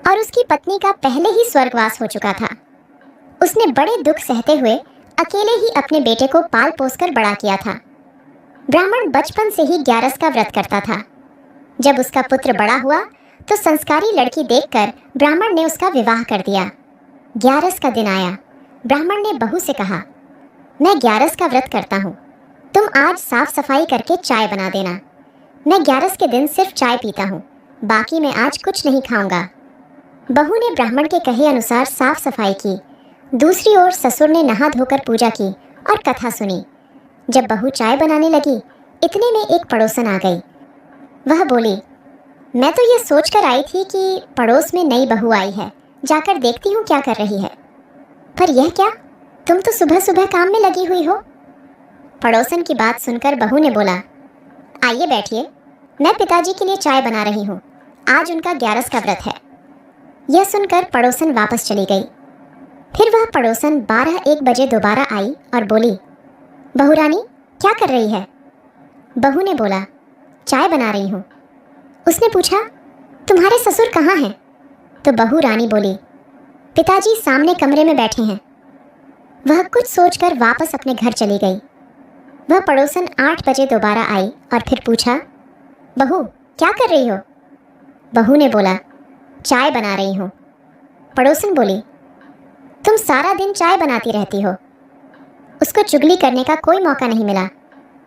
और उसकी पत्नी का पहले ही स्वर्गवास हो चुका था। उसने बड़े दुख सहते हुए अकेले ही अपने बेटे को पाल पोस कर बड़ा किया था। ब्राह्मण बचपन से ही ग्यारस का व्रत करता था। जब उसका पुत्र बड़ा हुआ तो संस्कारी लड़की देखकर ब्राह्मण ने उसका विवाह कर दिया। ग्यारस का दिन आया। ब्राह्मण ने बहू से कहा, मैं ग्यारस का व्रत करता हूँ, तुम आज साफ सफाई करके चाय बना देना। मैं ग्यारस के दिन सिर्फ चाय पीता हूँ, बाकी मैं आज कुछ नहीं खाऊंगा। बहू ने ब्राह्मण के कहे अनुसार साफ सफाई की। दूसरी ओर ससुर ने नहा धोकर पूजा की और कथा सुनी। जब बहू चाय बनाने लगी, इतने में एक पड़ोसन आ गई। वह बोली, मैं तो ये सोचकर आई थी कि पड़ोस में नई बहू आई है, जाकर देखती हूँ क्या कर रही है। पर यह क्या, तुम तो सुबह सुबह काम में लगी हुई हो। पड़ोसन की बात सुनकर बहू ने बोला, आइए बैठिए, मैं पिताजी के लिए चाय बना रही हूँ, आज उनका ग्यारस का व्रत है। यह सुनकर पड़ोसन वापस चली गई। फिर वह पड़ोसन 12-1 बजे दोबारा आई और बोली, बहू रानी क्या कर रही है। बहू ने बोला, चाय बना रही हूँ। उसने पूछा, तुम्हारे ससुर कहाँ हैं। तो बहू रानी बोली, पिताजी सामने कमरे में बैठे हैं। वह कुछ सोचकर वापस अपने घर चली गई। वह पड़ोसन 8 बजे दोबारा आई और फिर पूछा, बहू क्या कर रही हो। बहू ने बोला, चाय बना रही हूँ। पड़ोसन बोली, तुम सारा दिन चाय बनाती रहती हो। उसको चुगली करने का कोई मौका नहीं मिला।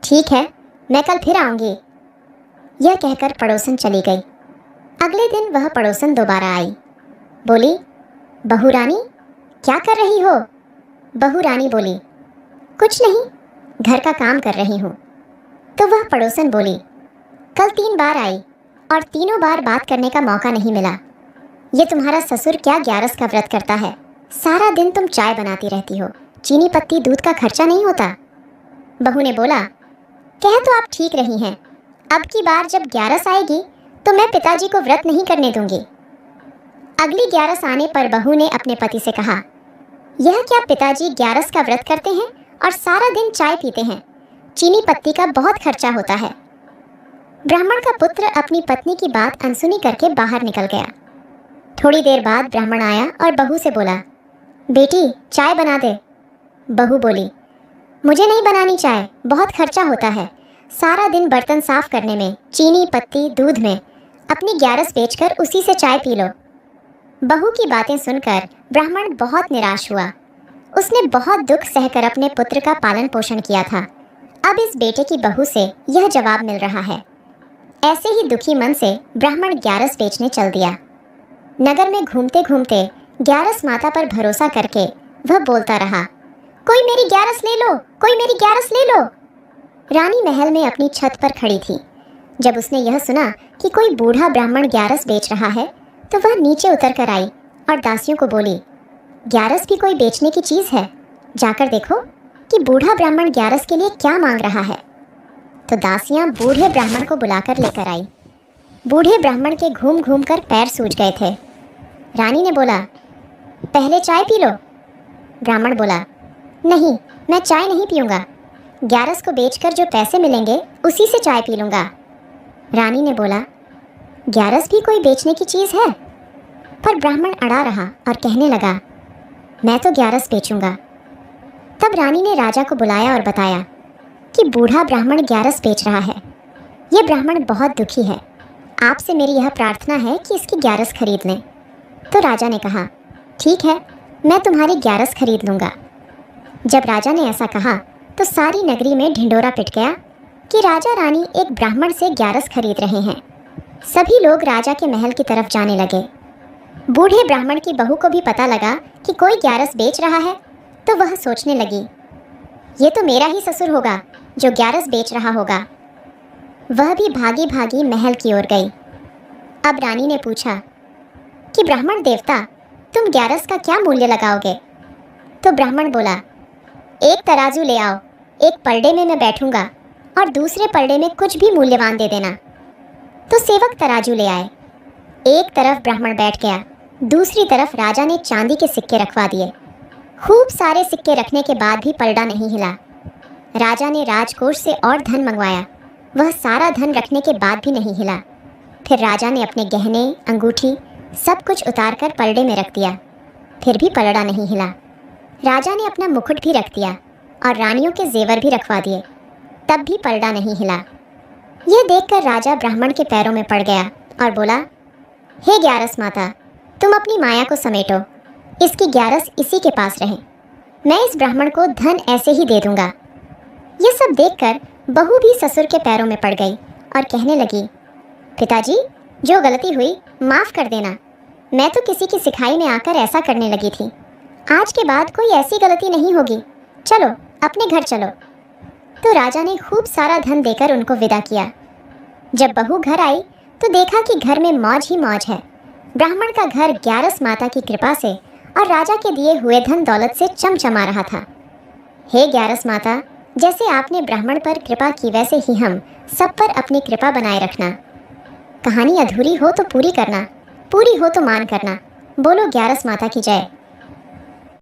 ठीक है, मैं कल फिर आऊँगी। यह कहकर पड़ोसन चली गई। अगले दिन वह पड़ोसन दोबारा आई। बोली, बहू रानी क्या कर रही हो। बहू रानी बोली, कुछ नहीं, घर का काम कर रही हूँ। तो वह पड़ोसन बोली, कल 3 बार आई और तीनों बार बात करने का मौका नहीं मिला। ये तुम्हारा ससुर क्या ग्यारस का व्रत करता है, सारा दिन तुम चाय बनाती रहती हो, चीनी पत्ती दूध का खर्चा नहीं होता। बहू ने बोला, कह तो आप ठीक रही हैं, अब की बार जब ग्यारस आएगी तो मैं पिताजी को व्रत नहीं करने दूंगी। अगली ग्यारस आने पर बहू ने अपने पति से कहा, यह क्या पिताजी ग्यारस का व्रत करते हैं और सारा दिन चाय पीते हैं, चीनी पत्ती का बहुत खर्चा होता है। ब्राह्मण का पुत्र अपनी पत्नी की बात अनसुनी करके बाहर निकल गया। थोड़ी देर बाद ब्राह्मण आया और बहू से बोला, बेटी चाय बना दे। बहू बोली, मुझे नहीं बनानी चाय, बहुत खर्चा होता है, सारा दिन बर्तन साफ करने में, चीनी पत्ती दूध में, अपनी ग्यारस बेचकर उसी से चाय पी लो। बहू की बातें सुनकर ब्राह्मण बहुत निराश हुआ। उसने बहुत दुख सहकर अपने पुत्र का पालन पोषण किया था। अब इस बेटे की बहू से यह जवाब मिल रहा है। ऐसे ही दुखी मन से ब्राह्मण ग्यारस बेचने चल दिया। नगर में घूमते घूमते ग्यारस माता पर भरोसा करके वह बोलता रहा, कोई मेरी ग्यारस ले लो, कोई मेरी ग्यारस ले लो। रानी महल में अपनी छत पर खड़ी थी। जब उसने यह सुना कि कोई बूढ़ा ब्राह्मण ग्यारस बेच रहा है तो वह नीचे उतर कर आई और दासियों को बोली, ग्यारस भी कोई बेचने की चीज़ है, जाकर देखो कि बूढ़ा ब्राह्मण ग्यारस के लिए क्या मांग रहा है। तो दासियां बूढ़े ब्राह्मण को बुलाकर लेकर आई। बूढ़े ब्राह्मण के घूम घूम कर पैर सूज गए थे। रानी ने बोला, पहले चाय पी लो। ब्राह्मण बोला, नहीं, मैं चाय नहीं पीऊँगा, ग्यारस को बेचकर जो पैसे मिलेंगे उसी से चाय पी लूँगा। रानी ने बोला, ग्यारस भी कोई बेचने की चीज़ है। पर ब्राह्मण अड़ा रहा और कहने लगा, मैं तो ग्यारस बेचूंगा। तब रानी ने राजा को बुलाया और बताया कि बूढ़ा ब्राह्मण ग्यारस बेच रहा है। ये ब्राह्मण बहुत दुखी है, आपसे मेरी यह प्रार्थना है कि इसकी ग्यारस खरीद लें। तो राजा ने कहा, ठीक है, मैं तुम्हारी ग्यारस खरीद लूँगा। जब राजा ने ऐसा कहा तो सारी नगरी में ढिंढोरा पिट गया कि राजा रानी एक ब्राह्मण से ग्यारस खरीद रहे हैं। सभी लोग राजा के महल की तरफ जाने लगे। बूढ़े ब्राह्मण की बहू को भी पता लगा कि कोई ग्यारस बेच रहा है, तो वह सोचने लगी, ये तो मेरा ही ससुर होगा जो ग्यारस बेच रहा होगा। वह भी भागी भागी महल की ओर गई। अब रानी ने पूछा कि ब्राह्मण देवता, तुम ग्यारस का क्या मूल्य लगाओगे। तो ब्राह्मण बोला, एक तराजू ले आओ, एक पलड़े में मैं बैठूंगा और दूसरे पलड़े में कुछ भी मूल्यवान दे देना। तो सेवक तराजू ले आए। एक तरफ ब्राह्मण बैठ गया, दूसरी तरफ राजा ने चांदी के सिक्के रखवा दिए। खूब सारे सिक्के रखने के बाद भी पलड़ा नहीं हिला। राजा ने राजकोष से और धन मंगवाया, वह सारा धन रखने के बाद भी नहीं हिला। फिर राजा ने अपने गहने, अंगूठी, सब कुछ उतारकर पलड़े में रख दिया, फिर भी पलड़ा नहीं हिला। राजा ने अपना मुकुट भी रख दिया और रानियों के जेवर भी रखवा दिए, तब भी पलड़ा नहीं हिला। यह देखकर राजा ब्राह्मण के पैरों में पड़ गया और बोला, हे ग्यारस माता, तुम अपनी माया को समेटो, इसकी ग्यारस इसी के पास रहे। मैं इस ब्राह्मण को धन ऐसे ही दे दूंगा। यह सब देखकर बहू भी ससुर के पैरों में पड़ गई और कहने लगी, पिताजी, जो गलती हुई माफ़ कर देना। मैं तो किसी की सिखाई में आकर ऐसा करने लगी थी। आज के बाद कोई ऐसी गलती नहीं होगी। चलो अपने घर चलो। तो राजा ने खूब सारा धन देकर उनको विदा किया। जब बहू घर आई तो देखा कि घर में मौज ही मौज है। ब्राह्मण का घर ग्यारस माता की कृपा से और राजा के दिए हुए धन दौलत से चमचमा रहा था। हे ग्यारस माता, जैसे आपने ब्राह्मण पर कृपा की वैसे ही हम सब पर अपनी कृपा बनाए रखना। कहानी अधूरी हो तो पूरी करना, पूरी हो तो मान करना। बोलो ग्यारस माता की जय।